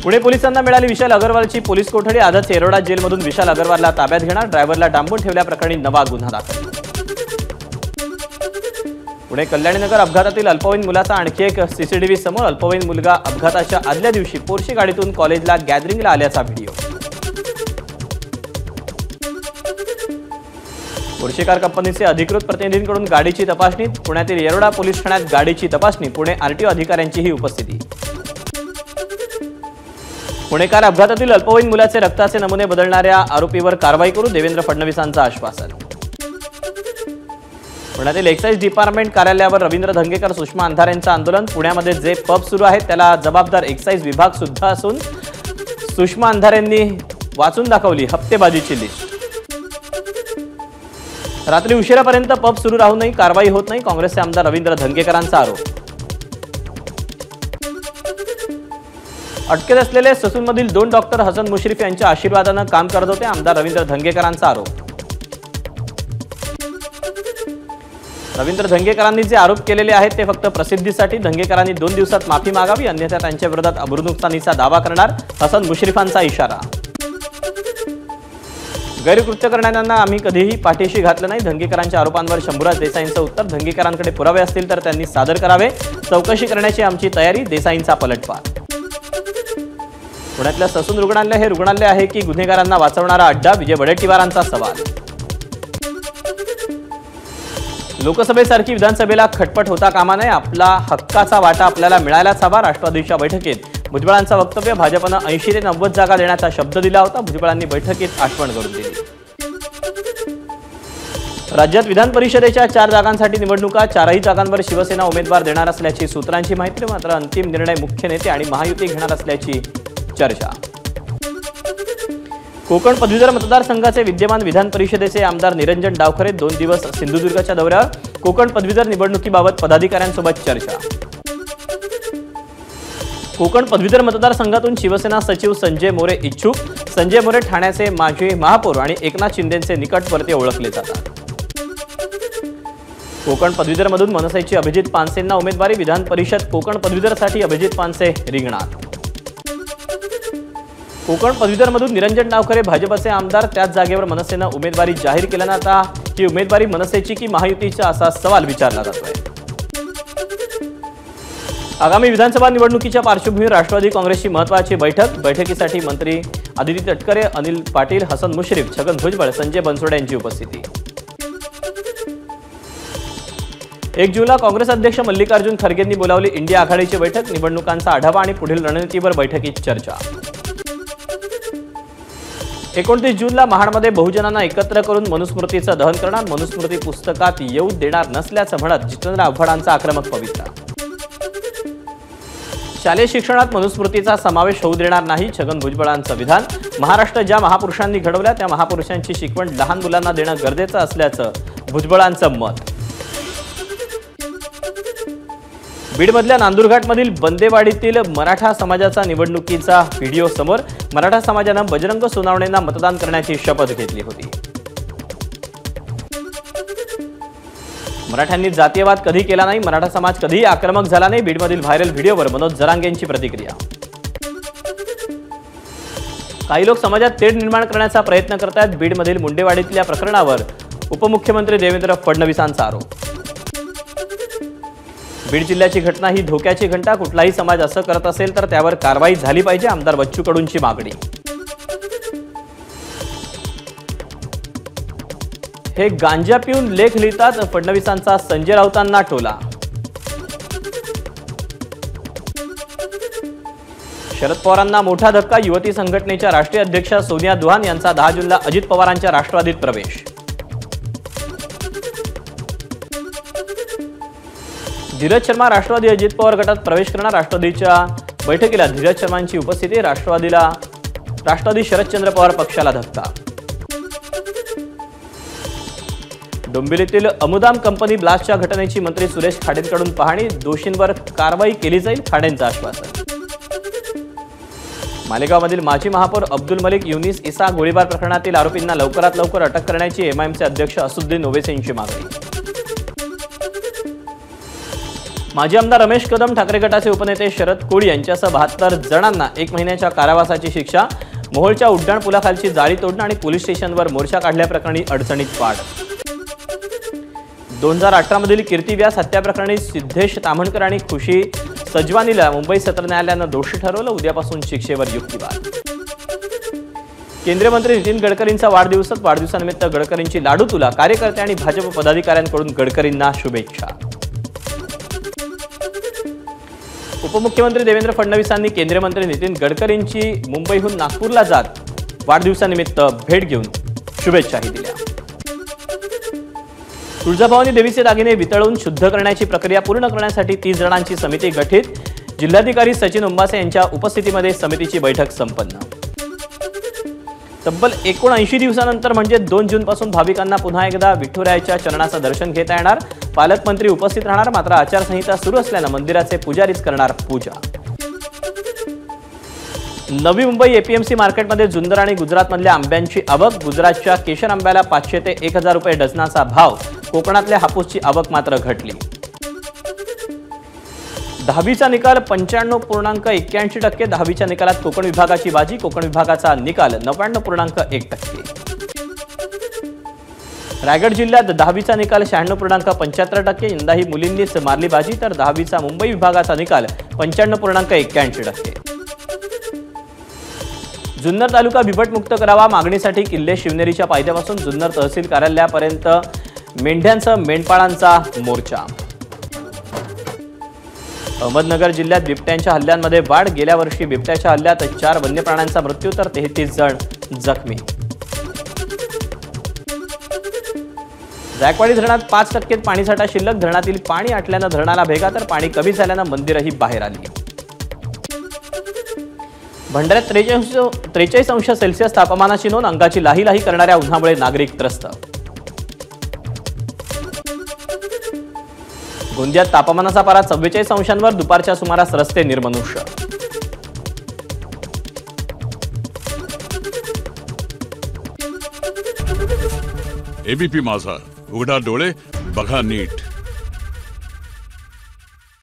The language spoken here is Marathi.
पुणे पोलिसांना मिळाली विशाल अग्रवालची पोलीस कोठडी। आजच येरवडा जेलमधून विशाल अग्रवालला ताब्यात घेणार। ड्रायव्हरला डांबून ठेवल्याप्रकरणी नवा गुन्हा दाखल। पुणे कल्याणीनगर अपघातातील अल्पवयीन मुलाचा आणखी एक सीसीटीव्ही समोर। अल्पवयीन मुलगा अपघाताच्या आदल्या दिवशी पोर्शे गाडीतून कॉलेजला गॅदरिंगला आल्याचा व्हिडिओ। पोर्शे कार कंपनीचे अधिकृत प्रतिनिधींकडून गाडीची तपासणी। पुण्यातील येरवडा पोलीस ठाण्यात गाडीची तपासणी। पुणे आरटीओ अधिकाऱ्यांचीही उपस्थिती। पुणे कार अपघातातील अल्पवयीन मुलाचे रक्ताचे नमुने बदलणाऱ्या आरोपीवर कारवाई करू, देवेंद्र फडणवीसांचं आश्वासन। पुण्यातील एक्साइज डिपार्टमेंट कार्यालयावर रवींद्र धंगेकर सुषमा अंधारेंचं आंदोलन। पुण्यामध्ये जे पब सुरू आहेत त्याला जबाबदार एक्साइज विभाग सुद्धा असून सुषमा अंधारेंनी वाचून दाखवली हप्तेबाजीची लिस्ट। रात्री उशिरापर्यंत पब सुरू राहूनही कारवाई होत नाही, काँग्रेसचे आमदार रवींद्र धंगेकरांचा आरोप। अटकेत असलेले ससूनमधील 2 डॉक्टर हसन मुश्रीफ यांच्या आशीर्वादानं काम करत होते, आमदार रवींद्र धंगेकरांचा आरोप। रवींद्र धंगेकरांनी जे आरोप केलेले आहेत ते फक्त प्रसिद्धीसाठी। धंगेकरांनी 2 दिवसात माफी मागावी, अन्यथा त्यांच्या विरोधात अब्रूनुकसानीचा दावा करणार, हसन मुश्रीफांचा इशारा। गैरकृत्य करणाऱ्यांना आम्ही कधीही पाठीशी घातलं नाही, धंगेकरांच्या आरोपांवर शंभूराज देसाईंचं उत्तर। धंगेकरांकडे पुरावे असतील तर त्यांनी सादर करावे, चौकशी करण्याची आमची तयारी, देसाईंचा पलटवार। पुण्यातल्या ससून रुग्णालय हे रुग्णालय आहे की गुन्हेगारांना वाचवणारा अड्डा, विजय वडेट्टीवारांचा सवाल। लोकसभेसारखी विधानसभेला खटपट होता कामा नये, आपला हक्काचा वाटा आपल्याला मिळायलाच हवा। राष्ट्रवादीच्या बैठकीत भुजबळांचं वक्तव्य। भाजपनं 80 ते 90 जागा देण्याचा शब्द दिला होता, भुजबळांनी बैठकीत आठवण करून दिली। राज्यात विधान परिषदेच्या 4 जागांसाठी निवडणुका, 4ही जागांवर शिवसेना उमेदवार देणार असल्याची सूत्रांची माहिती, मात्र अंतिम निर्णय मुख्य नेते आणि महायुती घेणार असल्याची चर्चा। कोकण पदवीधर मतदारसंघाचे विद्यमान विधान परिषदेचे आमदार निरंजन डावखरे 2 दिवस सिंधुदुर्गच्या दौऱ्यावर। कोकण पदवीधर निवडणुकीबाबत पदाधिकाऱ्यांसोबत चर्चा। कोकण पदवीधर मतदारसंघातून शिवसेना सचिव संजय मोरे इच्छुक। संजय मोरे ठाण्याचे माजी महापौर आणि एकनाथ शिंदेंचे निकटवर्ती ओळखले जातात। कोकण पदवीधरमधून मनसेची अभिजित पानसेंना उमेदवारी, विधान परिषद कोकण पदवीधरसाठी अभिजित पानसे रिंगणात। कोकण पदवीधरमधून निरंजन डावखरे भाजपचे आमदार, त्याच जागेवर मनसेनं उमेदवारी जाहीर केल्यानं आता ही उमेदवारी मनसेची की महायुतीचा असा सवाल विचारला जातोय। आगामी विधानसभा निवडणुकीच्या पार्श्वभूमीवर राष्ट्रवादी काँग्रेसची महत्त्वाची बैठक। बैठकीसाठी मंत्री आदिती तटकरे, अनिल पाटील, हसन मुश्रीफ, छगन भुजबळ, संजय बनसोडे यांची उपस्थिती। 1 जूनला काँग्रेस अध्यक्ष मल्लिकार्जुन खरगेंनी बोलावली इंडिया आघाडीची बैठक। निवडणुकांचा आढावा आणि पुढील रणनीतीवर बैठकीत चर्चा। 29 जूनला महाडमध्ये बहुजनांना एकत्र करून मनुस्मृतीचं दहन करणार, मनुस्मृती पुस्तकात येऊ देणार नसल्याचं म्हणत जितेंद्र आव्हाडांचा आक्रमक पवित्रा। शालेय शिक्षणात मनुस्मृतीचा समावेश होऊ देणार नाही, छगन भुजबळांचं विधान। महाराष्ट्र ज्या महापुरुषांनी घडवल्या त्या महापुरुषांची शिकवण लहान मुलांना देणं गरजेचं असल्याचं भुजबळांचं मत। बीडमधल्या नांदुरघाटमधील बंदेवाडीतील मराठा समाजाचा निवडणुकीचा व्हिडिओ समोर। मराठा समाजानं बजरंग सोनावणेंना मतदान करण्याची शपथ घेतली होती। मराठ्यांनी जातीयवाद कधी केला नाही, मराठा समाज कधीही आक्रमक झाला नाही, बीडमधील व्हायरल व्हिडिओवर मनोज जरांगेंची प्रतिक्रिया। काही लोक समाजात तेढ निर्माण करण्याचा प्रयत्न करतात, बीडमधील मुंडेवाडीतल्या प्रकरणावर उपमुख्यमंत्री देवेंद्र फडणवीसांचा आरोप। बीड जिल्ह्याची घटना ही धोक्याची घंटा, कुठलाही समाज असं करत असेल तर त्यावर कारवाई झाली पाहिजे, आमदार बच्चू कडूंची मागणी। हे गांजा पिऊन लेख लिहितात, फडणवीसांचा संजय राऊतांना टोला। शरद पवारांना मोठा धक्का, युवती संघटनेच्या राष्ट्रीय अध्यक्षा सोनिया दुहान यांचा 10 जूनला अजित पवारांच्या राष्ट्रवादीत प्रवेश। धीरज शर्मा राष्ट्रवादी अजित पवार गटात प्रवेश करणार, राष्ट्रवादीच्या बैठकीला धीरज शर्मांची उपस्थिती। राष्ट्रवादी शरदचंद्र पवार पक्षाला धक्का। डोंबिवलीतील अमुदाम कंपनी ब्लास्टच्या घटनेची मंत्री सुरेश खाडेंकडून पाहणी, दोषींवर कारवाई केली जाईल, खाडेंचं आश्वासन। मालेगावमधील माजी महापौर अब्दुल मलिक युनिस इसा गोळीबार प्रकरणातील आरोपींना लवकरात लवकर अटक करण्याची एमआयएमचे अध्यक्ष असुद्दीन ओवैसी यांची मागणी। माजी आमदार रमेश कदम, ठाकरे गटाचे उपनेते शरद कोळी यांच्यासह 72 जणांना 1 महिन्याच्या कारावासाची शिक्षा. मोहोळच्या उड्डाण पुलाखालची जाळी तोडणं आणि पोलीस स्टेशनवर मोर्चा काढल्याप्रकरणी अडचणीत वाढ. 2018 मधील कीर्ती व्यास हत्याप्रकरणी सिद्धेश ताम्हणकर आणि खुशी सजवानीला मुंबई सत्र न्यायालयानं दोषी ठरवलं. उद्यापासून शिक्षेवर युक्तिवाद. केंद्रीय मंत्री नितीन गडकरींचा वाढदिवसानिमित्त गडकरींची लाडू तुला. कार्यकर्ते आणि भाजप पदाधिकाऱ्यांकडून गडकरींना शुभेच्छा. उपमुख्यमंत्री देवेंद्र फडणवीसांनी केंद्रीय मंत्री नितीन गडकरींची मुंबईहून नागपूरला जात वाढदिवसानिमित्त भेट घेऊन शुभेच्छाही दिल्या. तुळजाभवानी देवीचे दागिने वितळून शुद्ध करण्याची प्रक्रिया पूर्ण करण्यासाठी 30 जणांची समिती गठीत. जिल्हाधिकारी सचिन उंबासे यांच्या उपस्थितीमध्ये समितीची बैठक संपन्न. तब्बल 79 दिवसानंतर म्हणजे 2 जूनपासून भाविकांना पुन्हा एकदा विठुरायाच्या चरणाचं दर्शन घेता येणार. पालकमंत्री उपस्थित राहणार. मात्र आचारसंहिता सुरू असल्यानं मंदिराचे पुजारीच करणार पूजा. नवी मुंबई एपीएमसी मार्केटमध्ये जुन्नर आणि गुजरातमधल्या आंब्यांची आवक. गुजरातच्या केशर आंब्याला 500 ते 1000 रुपये डझनाचा भाव. कोकणातल्या हापूसची आवक मात्र घटली. 10वीचा निकाल 95.81%. 10वीच्या निकालात कोकण विभागाची बाजी. कोकण विभागाचा निकाल 99.1%. रायगड जिल्ह्यात 10वीचा निकाल 96.75%. यंदाही मुलींनीच मारली बाजी. तर 10वीचा मुंबई विभागाचा निकाल 95.81%. जुन्नर तालुका बिबटमुक्त करावा. मागणीसाठी किल्ले शिवनेरीच्या पायथ्यापासून जुन्नर तहसील कार्यालयापर्यंत मेंढ्यांचा मेंढपाळांचा मोर्चा. अहमदनगर जिल्ह्यात बिबट्यांच्या हल्ल्यांमध्ये वाढ. गेल्या वर्षी बिबट्याच्या हल्ल्यात 4 वन्य प्राण्यांचा मृत्यू तर 33 जण जखमी. जायकवाडी धरणात 5% पाणीसाठा शिल्लक. धरणातील पाणी आटल्यानं धरणाला भेगा तर पाणी कमी झाल्यानं मंदिरही बाहेर आली. भंडाऱ्यात 43°C तापमानाची नोंद. अंगाची लाही लाही करणाऱ्या उन्हामुळे नागरिक त्रस्त. गोंदियात तापमानाचा पारा 44°वर. दुपारच्या सुमारास रस्ते निर्मनुष्य. एबीपी माझा, उघडा डोळे बघा नीट.